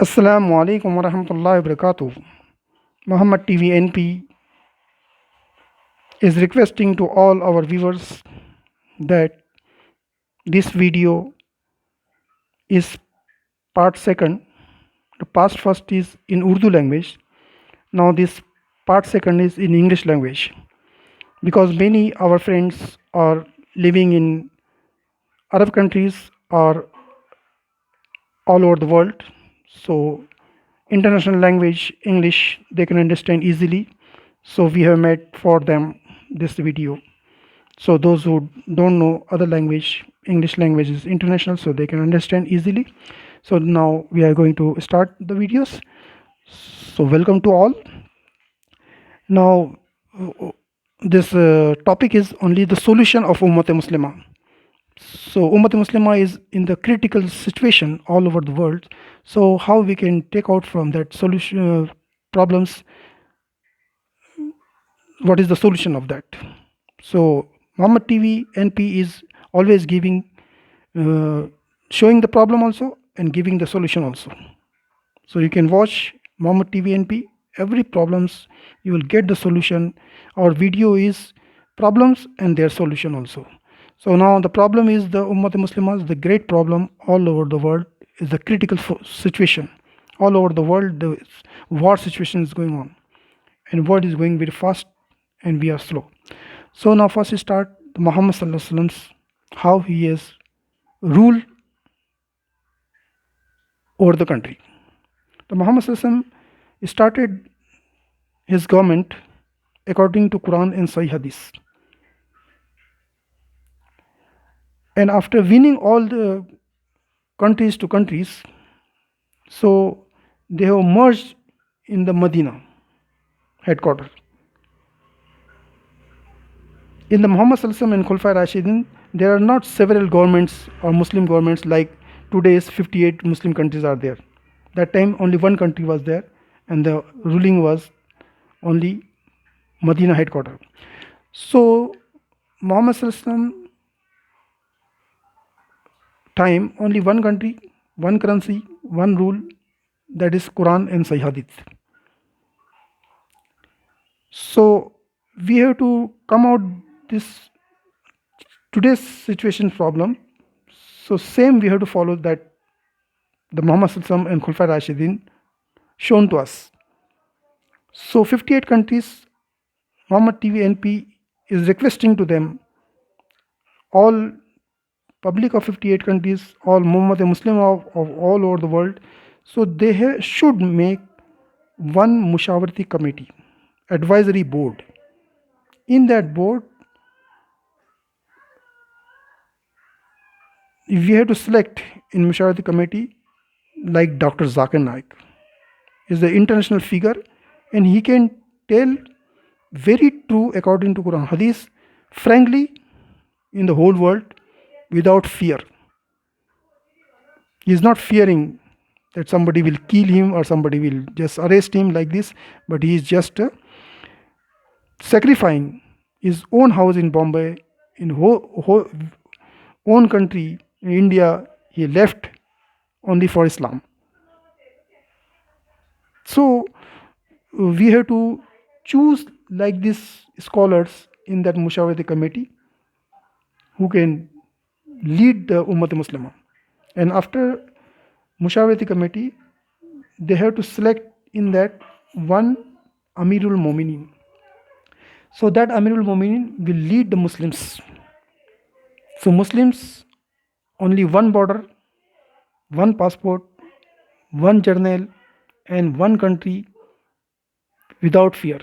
Assalamu alaikum wa rahmatullahi wa barakatuh. Muhammad TV NP is requesting to all our viewers that this video is part second. The past first is in Urdu language. Now this part second is in English language because many our friends are living in Arab countries or all over the world. So international language English they can understand easily. So we have made for them this video. So those who don't know other language, English language is international, so they can understand easily. So now we are going to start the videos. So welcome to all. Now this topic is only the solution of Ummat Muslima. So Ummat Muslima is in the critical situation all over the world. So how we can take out from that solution problems? What is the solution of that? So Muhammad TV NP is always giving, showing the problem also and giving the solution also. So you can watch Muhammad TV NP. Every problems you will get the solution. Our video is problems and their solution also. So now the problem is the Ummat Muslimas. The great problem all over the world is the critical situation. All over the world, the war situation is going on, and world is going very fast, and we are slow. So now first we start Muhammad Sallallahu Alaihi Wasallam's how he has ruled over the country. The Muhammad Sallallahu Alaihi Wasallam started his government according to Quran and Sahih Hadith. And after winning all the countries to countries, so they have merged in the Medina headquarters. In the Muhammad Sallallahu Alaihi Wasallam and Khulafai Rashidin, there are not several governments or Muslim governments like today's 58 Muslim countries are there. That time only one country was there, and the ruling was only Medina headquarters. So Muhammad Sallallahu Alaihi Wasallam time only one country, one currency, one rule, that is Quran and Sahih Hadith. So we have to come out this today's situation problem. So same we have to follow that the Muhammad Sallallahu Alaihi Wasallam and Khulafai Rashidin shown to us. So 58 countries, Muhammad TV NP is requesting to them, all public of 58 countries, all Muhammad Muslim of all over the world, so they should make one Mushawarati committee, advisory board. In that board, we have to select in Mushawarati committee like Dr. Zakir Naik is the international figure, and he can tell very true according to Quran Hadith frankly in the whole world without fear. He is not fearing that somebody will kill him or somebody will just arrest him like this, but he is just sacrificing his own house in Bombay, in own country in India. He left only for Islam. So we have to choose like these scholars in that Mushawarati committee who can lead the Ummat Muslimah. And after Mushawarati committee, they have to select in that one Amirul Mominin. So that Amirul Mominin will lead the Muslims. So Muslims, only one border, one passport, one journal, and one country without fear.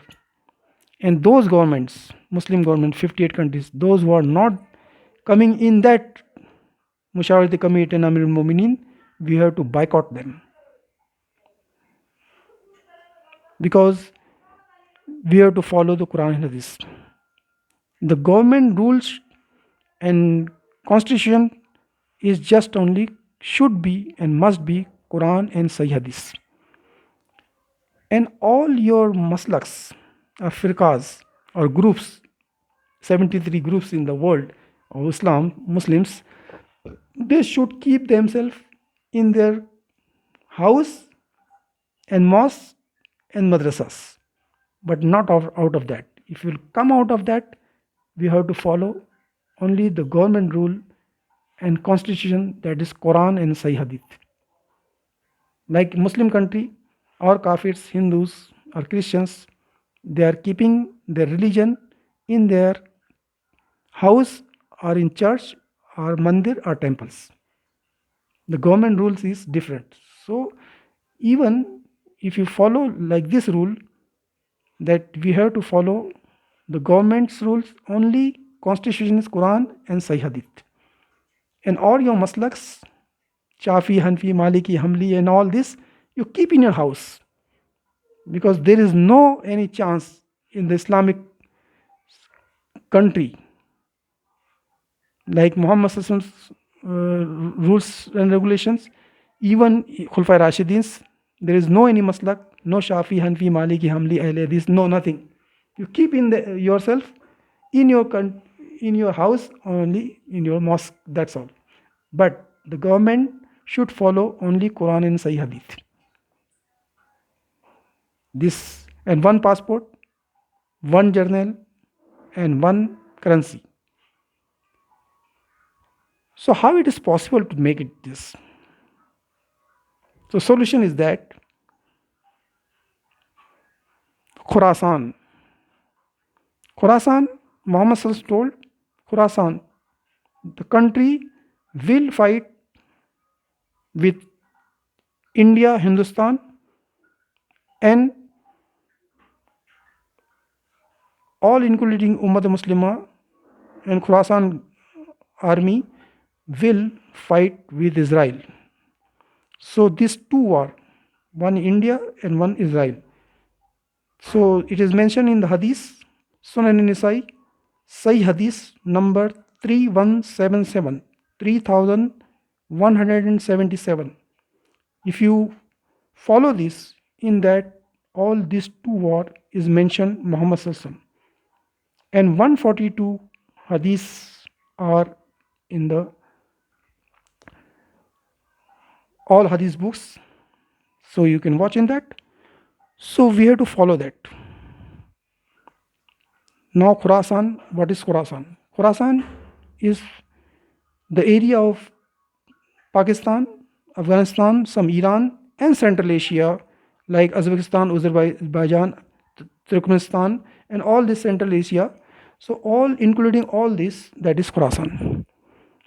And those governments, Muslim government, 58 countries, those who are not coming in that Mushawarati committee and Amirul Mominin, we have to boycott them. Because we have to follow the Quran and Hadith. The government rules and constitution is just only should be and must be Quran and Sahih Hadith. And all your maslaks or firqas or groups, 73 groups in the world of Islam, Muslims, they should keep themselves in their house and mosques and madrasas, but not out of that. If you'll come out of that, we have to follow only the government rule and constitution, that is Quran and Sahih Hadith. Like Muslim country, or Kafirs, Hindus or Christians, they are keeping their religion in their house or in church or mandir or temples. The government rules is different. So even if you follow like this rule, that we have to follow the government's rules, only constitution is Quran and Sahih Hadith. And all your maslaks, Shafi, Hanfi, Maliki, Hamli, and all this, you keep in your house, because there is no any chance in the Islamic country like Muhammad Sallallahu rules and regulations, even Khulafai Rashidins, there is no any maslak, no Shafi, Hanfi, Maliki, Hamli, Ahle Hadith, no nothing. You keep in yourself in your house, only in your mosque. That's all. But the government should follow only Quran and Sahih Hadith. This, and one passport, one journal, and one currency. So how it is possible to make it this? So solution is that Khurasan, Muhammad Sallallahu told Khurasan, the country will fight with India, Hindustan, and all including Ummah Muslimah and Khurasan army will fight with Israel. So these two are, one India and one Israel. So it is mentioned in the Hadith, Sunan Nisai, Sahih Hadith number 3177, 3177. If you follow this, in that all these two war is mentioned Muhammad Sallallahu, and 142 hadiths are in the all hadith books, so you can watch in that. So we have to follow that. Now Khurasan, what is Khurasan? Khurasan is the area of Pakistan, Afghanistan, some Iran, and Central Asia like Uzbekistan, Azerbaijan, Turkmenistan, and all this Central Asia. So all, including all this, that is Khurasan.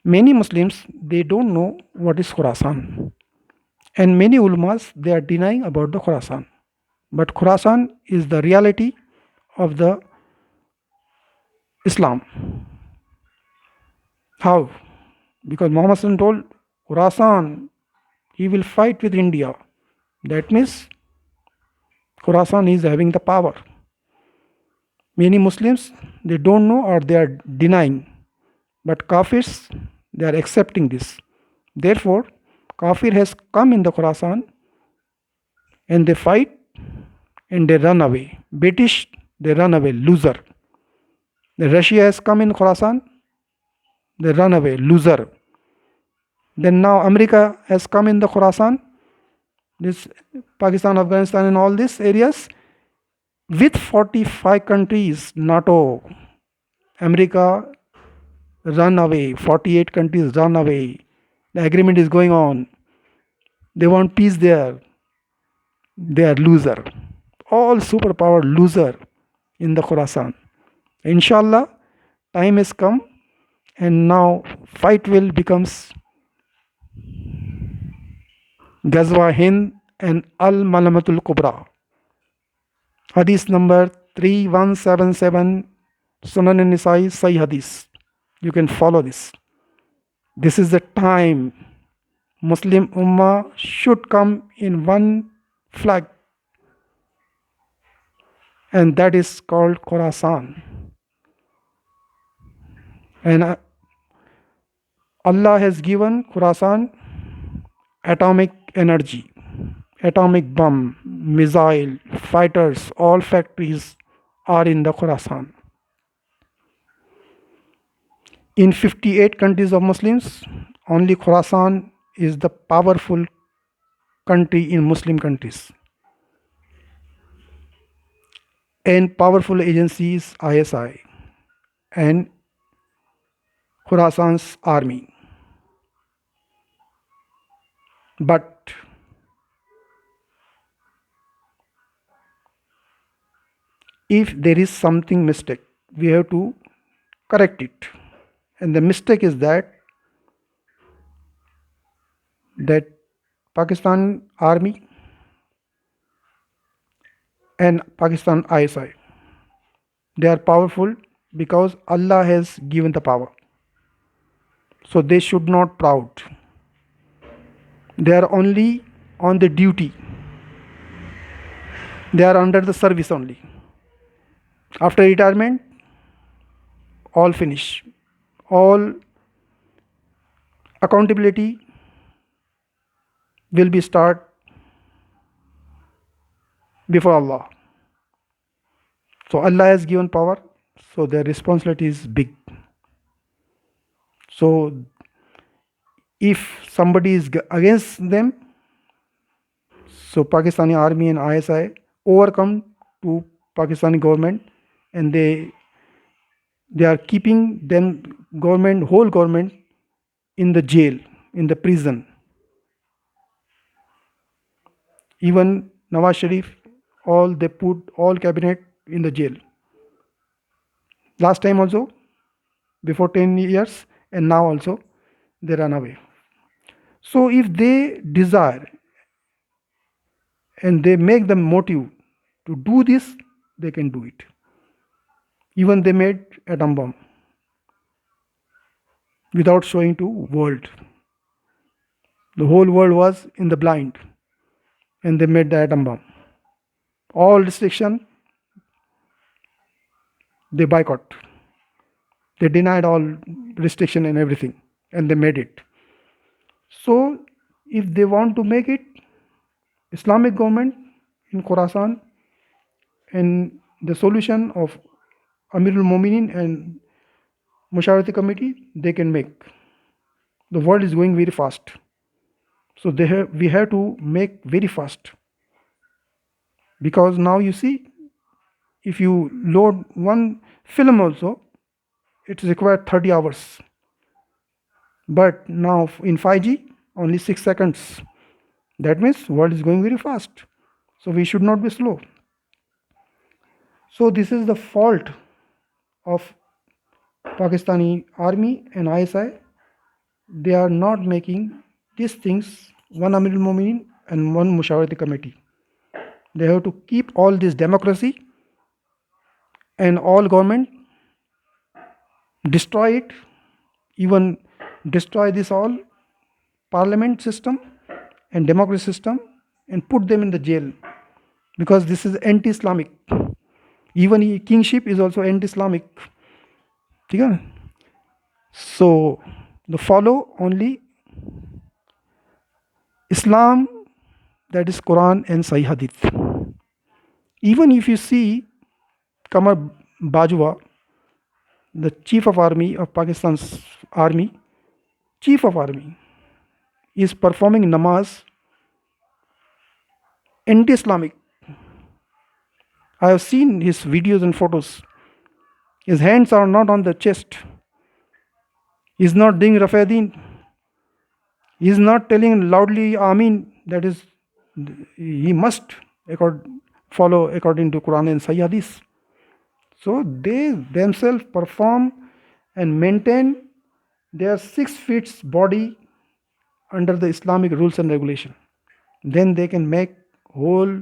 Many Muslims, they don't know what is Khurasan, and many ulamas, they are denying about the Khurasan. But Khurasan is the reality of the Islam. How? Because Muhammad Sallallahu told Khurasan, he will fight with India. That means Khurasan is having the power. Many Muslims, they don't know or they are denying. But Kafirs, they are accepting this. Therefore, Kafir has come in the Khurasan and they fight and they run away. British, they run away, loser. The Russia has come in Khurasan, they run away, loser. Then now America has come in the Khurasan, this Pakistan, Afghanistan, and all these areas, with 45 countries, NATO, America run away, 48 countries run away. The agreement is going on. They want peace there. They are loser. All superpower loser in the Khurasan. Inshallah, time has come, and now fight will becomes Ghazwa Hind and Al-Malamatul Kubra. Hadith number 3177, Sunan Nisai, Sahih Hadith. You can follow this. This is the time Muslim Ummah should come in one flag, and that is called Khurasan. And Allah has given Khurasan atomic energy, atomic bomb, missile, fighters, all factories are in the Khurasan. In 58 countries of Muslims, only Khurasan is the powerful country in Muslim countries. and powerful agencies ISI and Khorasan's army. But if there is something mistake, we have to correct it. And the mistake is that Pakistan army and Pakistan ISI, they are powerful because Allah has given the power. So they should not proud. They are only on the duty. They are under the service only. After retirement, all finish. All accountability will be start before Allah. So Allah has given power, so their responsibility is big. So if somebody is against them, so Pakistani army and ISI overcome to Pakistani government, and they are keeping them whole government in the jail, in the prison. Even Nawaz Sharif, they put all cabinet in the jail. Last time also, before 10 years, and now also they run away. So if they desire and they make the motive to do this, they can do it. Even they made atom bomb without showing to world. The whole world was in the blind, and they made the atom bomb. All restriction, they boycott. They denied all restriction and everything, and they made it. So if they want to make it, Islamic government in Khorasan and the solution of Amirul Mominin and Mushawarati committee, they can make. The world is going very fast. So we have to make very fast. Because now you see, if you load one film also, it requires 30 hours. But now in 5G, only 6 seconds. That means world is going very fast. So we should not be slow. So this is the fault of Pakistani army and ISI. They are not making these things, one Amirul Mominin and one Mushawarati committee. They have to keep all this democracy and all government, destroy it, even destroy this all parliament system and democracy system and put them in the jail, because this is anti-Islamic. Even kingship is also anti-Islamic. So the follow only Islam, that is Quran and Sahih Hadith. Even if you see Qamar Bajwa, the chief of army of Pakistan's army, chief of army, is performing namaz anti-Islamic. I have seen his videos and photos. His hands are not on the chest. He is not doing Rafadeen. He is not telling loudly Amin. That is, he must follow according to Quran and Sahih Hadith. So they themselves perform and maintain their 6 feet body under the Islamic rules and regulation. Then they can make whole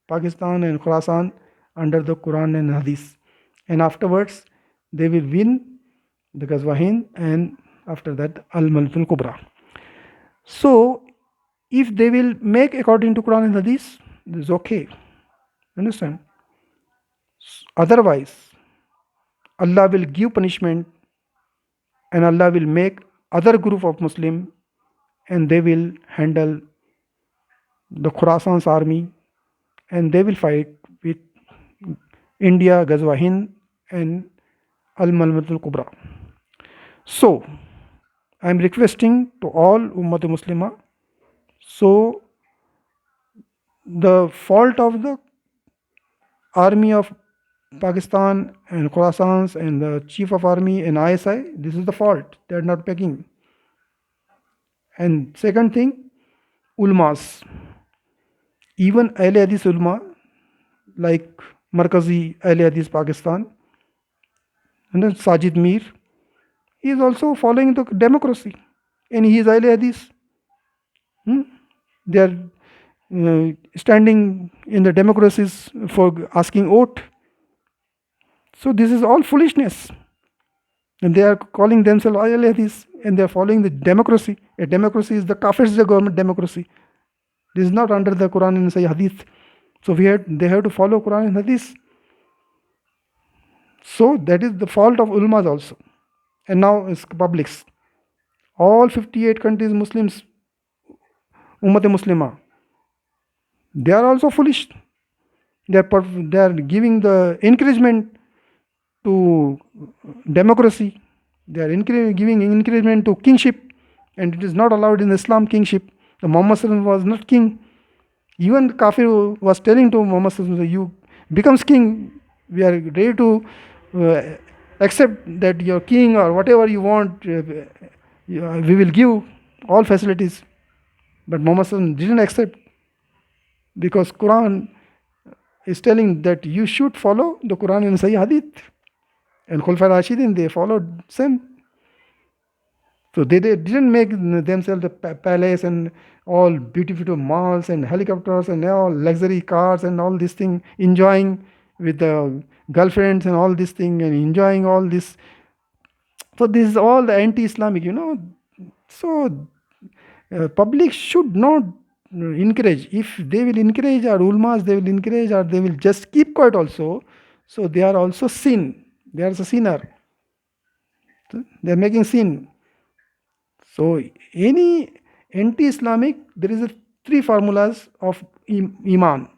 Pakistan and Khorasan under the Quran and Hadith. And afterwards, they will win the Ghazwa Hind, and after that, Al-Maltul Kubra. So, if they will make according to Quran and Hadith, it is okay. Understand? Otherwise, Allah will give punishment, and Allah will make other group of Muslim, and they will handle the Khorasan's army, and they will fight with India, Ghazwa Hind, and Al-Malmatul Kubra. So, I am requesting to all Ummat Muslimah. So, the fault of the army of Pakistan and Khorasan and the chief of army and ISI, this is the fault. They're not packing. And second thing, ulmas. Even Ahle Hadith ulama, like Markazi Ahle Hadith Pakistan, and then Sajid Mir, he is also following the democracy. And he is Ahle Hadith. They are standing in the democracies for asking vote. So this is all foolishness. And they are calling themselves Ahle Hadith and they are following the democracy. A democracy is the Kafir's government democracy. This is not under the Quran and Sahih Hadith. So they have to follow Quran and Hadith. So that is the fault of ulmas also. And now it's publics. All 58 countries Muslims, Ummat Muslimah, they are also foolish. They are giving the encouragement to democracy. They are giving encouragement to kingship, and it is not allowed in Islam kingship. The Muhammad Sallallahu was not king. Even the Kafir was telling to Muhammad Sallallahu, you becomes king. We are ready to accept that you're king or whatever you want. We will give all facilities. But Muhammad Sallallahu didn't accept because Quran is telling that you should follow the Quran and Sahih Hadith. And Khulafai Rashidin, they followed same. So they didn't make themselves the palace and all beautiful malls and helicopters and all luxury cars and all this thing, enjoying with the girlfriends and all this thing and enjoying all this. So this is all the anti-Islamic, So public should not encourage. If they will encourage our ulmas, they will encourage or they will just keep quiet also. So they are also sin. They are a sinner. They are making sin. So any anti-Islamic, there is a three formulas of iman.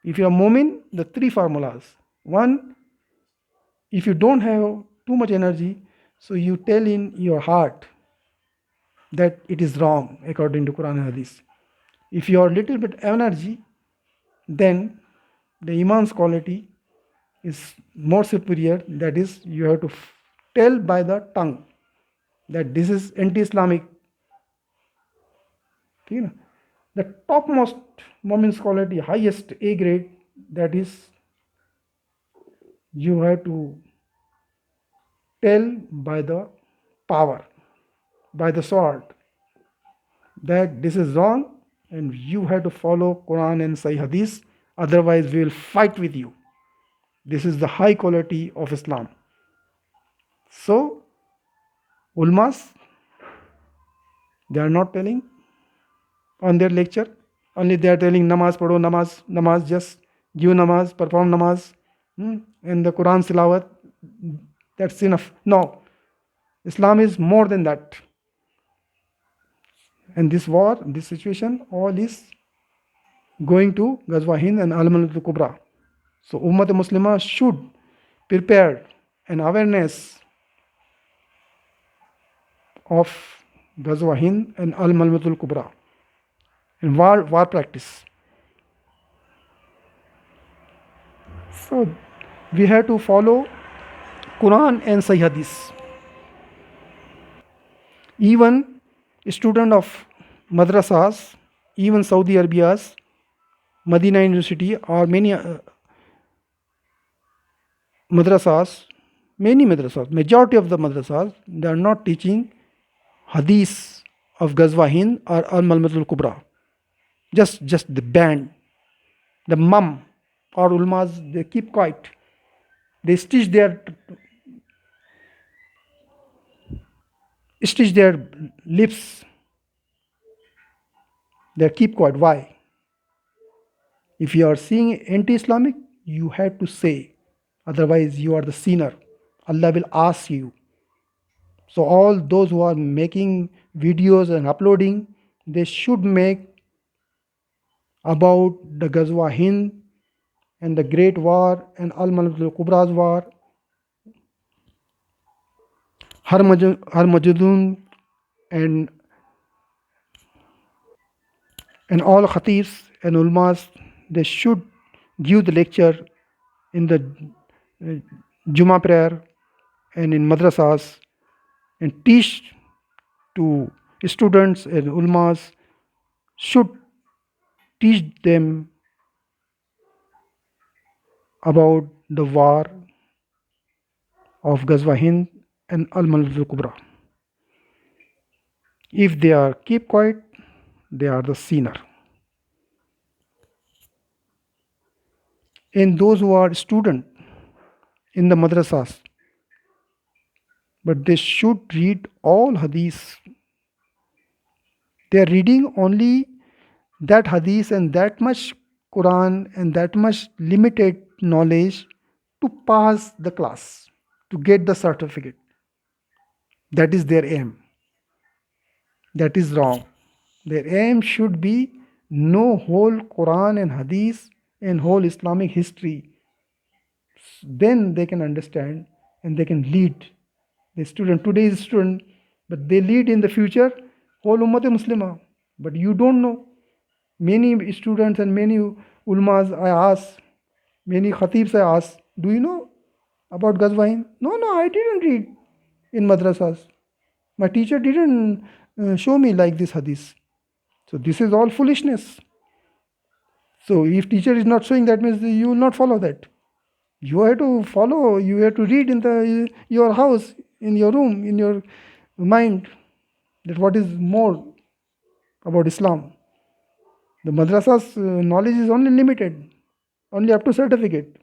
If you are mu'min, the three formulas. One, if you don't have too much energy, so you tell in your heart that it is wrong according to Quran and Hadith. If you are little bit energy, then the iman's quality is more superior. That is, you have to tell by the tongue that this is anti-Islamic. The topmost moment's quality, highest A grade, that is, you have to tell by the power, by the sword, that this is wrong and you have to follow Quran and Sahih Hadith, otherwise we will fight with you. This is the high quality of Islam. So, ulmas, they are not telling on their lecture, only they are telling namaz padho, namaz, just give namaz, perform namaz, and the Quran silawat, that's enough. No, Islam is more than that. And this war, this situation, all is going to Ghazwa Hind and Al-Malikatul Kubra. So Ummat Muslimah should prepare an awareness of Ghazwa Hind and Al-Malikatul Kubra and war practice. So we have to follow Quran and Sahih Hadith. Even student of madrasas, even Saudi Arabia's Medina University or many madrasas, majority of the madrasas, they are not teaching hadith of Ghazwa Hind or Al-Malikatul Kubra. Just the band, the mum or ulmas, they keep quiet. They stitch their lips. They keep quiet. Why? If you are seeing anti-Islamic, you have to say. Otherwise, you are the sinner. Allah will ask you. So all those who are making videos and uploading, they should make about the Ghazwa Hind and the Great War and Al-Malikatul Kubra's war, Harmajudun and all khatibs and ulmas, they should give the lecture in the Juma prayer and in madrasas, and teach to students and ulmas, should teach them about the war of Ghazwa Hind and Al-Malal Kubra. If they are keep quiet, they are the sinner. And those who are student in the madrasas, but they should read all hadith. They are reading only that hadith and that much Quran and that much limited knowledge to pass the class, to get the certificate. That is their aim. That is wrong. Their aim should be know whole Quran and hadith and whole Islamic history. Then they can understand and they can lead the student. Today's student, but they lead in the future whole Ummat Muslimah. But you don't know. Many students and many ulmas I ask, many khatibs I ask, do you know about Ghazwa Hind? No, I didn't read in madrasas. My teacher didn't show me like this hadith. So this is all foolishness. So if teacher is not showing, that means you will not follow that. You have to follow, you have to read in your house, in your room, in your mind, that what is more about Islam. The madrasa's knowledge is only limited, only up to certificate.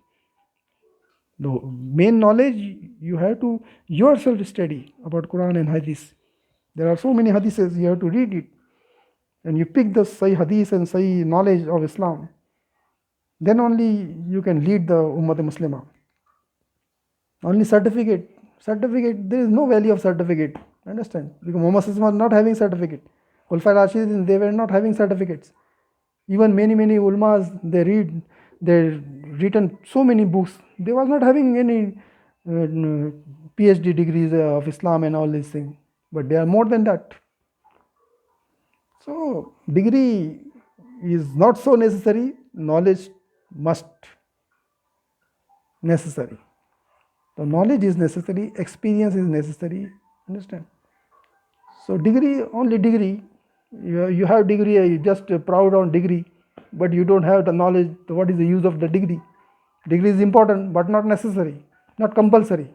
The main knowledge you have to yourself study about Quran and Hadith. There are so many hadiths, you have to read it. And you pick the Sahih Hadith and Sahih knowledge of Islam. Then only you can lead the Ummah Muslimah. Only certificate, there is no value of certificate. Understand? Because Muhammad was not having certificate. Khulafai Rashidin, they were not having certificates. Even many ulmas, they written so many books. They was not having any PhD degrees of Islam and all these things. But they are more than that. So degree is not so necessary. Knowledge must necessary. The knowledge is necessary. Experience is necessary. Understand? So degree, only degree. You have degree, you just proud on degree, but you don't have the knowledge. What is the use of the degree? Degree is important, but not necessary, not compulsory.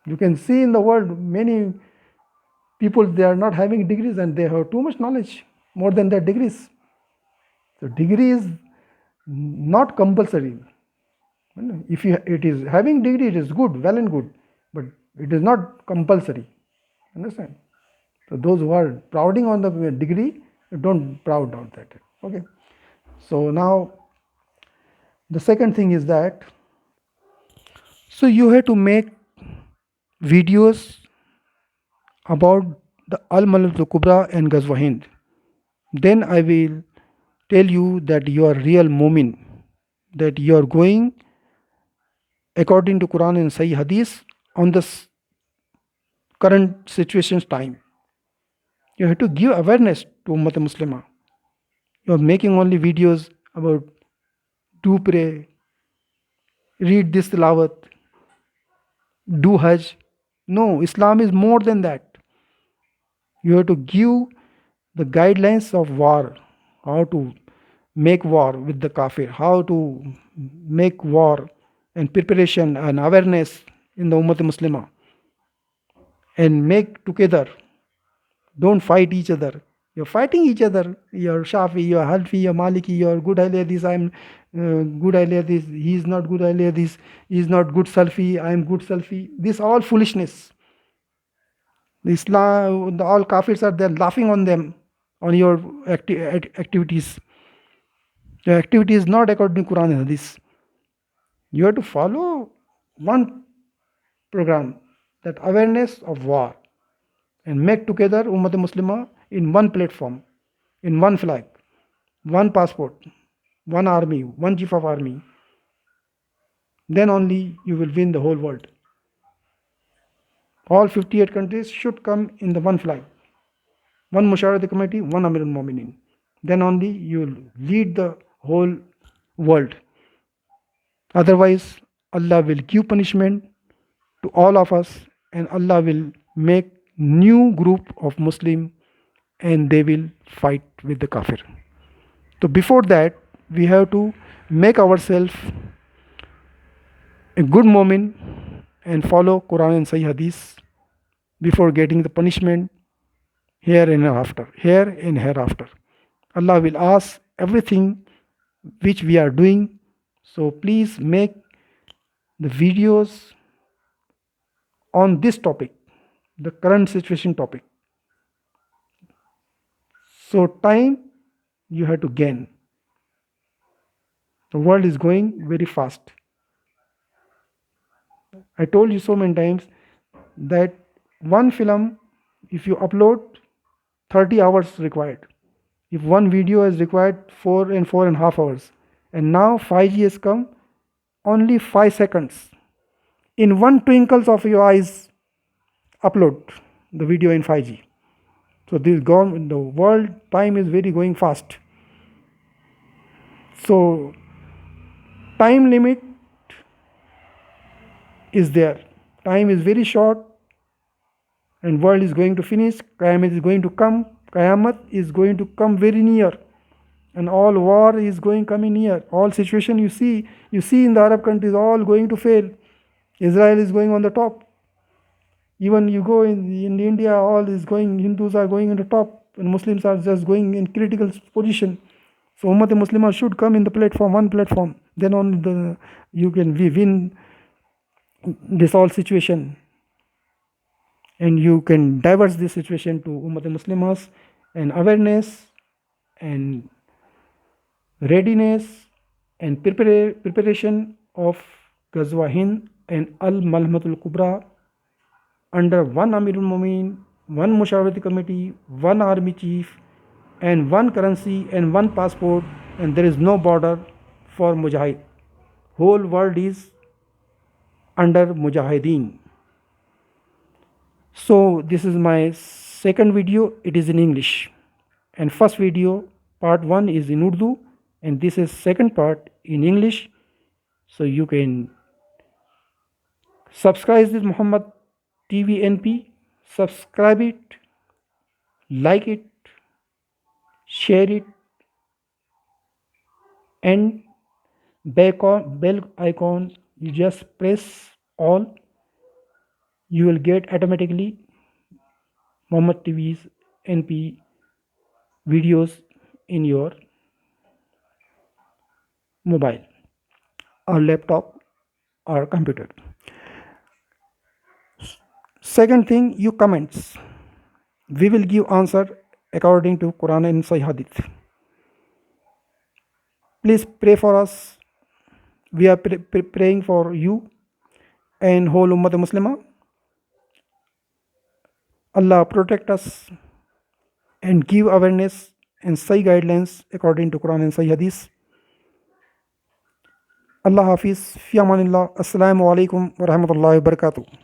You can see in the world many people, they are not having degrees and they have too much knowledge, more than their degrees. So degree is not compulsory. If it is having degree, it is good, well and good, but it is not compulsory. Understand? So those who are prouding on the degree, don't proud on that. Okay. So now the second thing is that, so you have to make videos about the Al-Malal Kubra and Ghazwa Hind. Then I will tell you that you are real mu'min, that you are going according to Quran and Sahih Hadith on this current situation's time. You have to give awareness to Ummah Muslimah. You are making only videos about do pray, read this tilawat, do Hajj. No, Islam is more than that. You have to give the guidelines of war, how to make war with the kafir, how to make war and preparation and awareness in the Ummah Muslimah, and make together. Don't fight each other. You're fighting each other. You're Shafi, you're Halfi, you're Maliki, you're good this, I'm good this, he's not good this, he's not good Salfi, I'm good Salfi. This all foolishness. The Islam, all kafirs are there laughing on them, on your activities. Your activity is not according to Quran and Hadith. You have to follow one program, that awareness of war, and make together Ummah Muslimah in one platform, in one flag, one passport, one army, one chief of army. Then only you will win the whole world. All 58 countries should come in the one flag, one Mushawarati committee, one Amir al-Mu'minin. Then only you will lead the whole world. Otherwise, Allah will give punishment to all of us, and Allah will make new group of Muslim, and they will fight with the kafir. So before that, we have to make ourselves a good moment and follow Quran and Sahih Hadith before getting the punishment here and hereafter. Allah will ask everything which we are doing. So please make the videos on this topic, the current situation topic. So time you have to gain. The world is going very fast. I told you so many times that one film, if you upload, 30 hours required. If one video is required 4.5 hours, and now 5G has come, only 5 seconds. In one twinkles of your eyes, upload the video in 5G. So this the world time is very going fast. So time limit is there. Time is very short, and world is going to finish. Qiyamah is going to come. Qiyamah is going to come very near, and all war is coming near. All situation you see in the Arab countries, all going to fail. Israel is going on the top. Even you go in India, all is going. Hindus are going on the top, and Muslims are just going in critical position. So Ummat Muslimah should come in the platform, one platform. Then only you can win this all situation, and you can diverse this situation to Ummat Muslimas, and awareness and readiness and preparation of Ghazwa Hind and Al-Malhamatul Kubra under one Amirul Mu'minin, one Mushawarati committee, one army chief, and one currency and one passport, and there is no border for Mujahid. Whole world is under Mujahideen. So this is my second video. It is in English, and first video part 1 is in Urdu, and this is second part in English. So you can subscribe this Muhammad TV NP, subscribe it, like it, share it, and bell icon you just press all, you will get automatically Muhammad TV's NP videos in your mobile or laptop or computer. Second thing, you comments. We will give answer according to Quran and Sahih Hadith. Please pray for us. We are praying for you and whole Ummah Muslimah. Allah protect us and give awareness and Sahih guidelines according to Quran and Sahih Hadith. Allah Hafiz. Fi amanillah. Assalamu alaikum wa rahmatullahi wa barakatuh.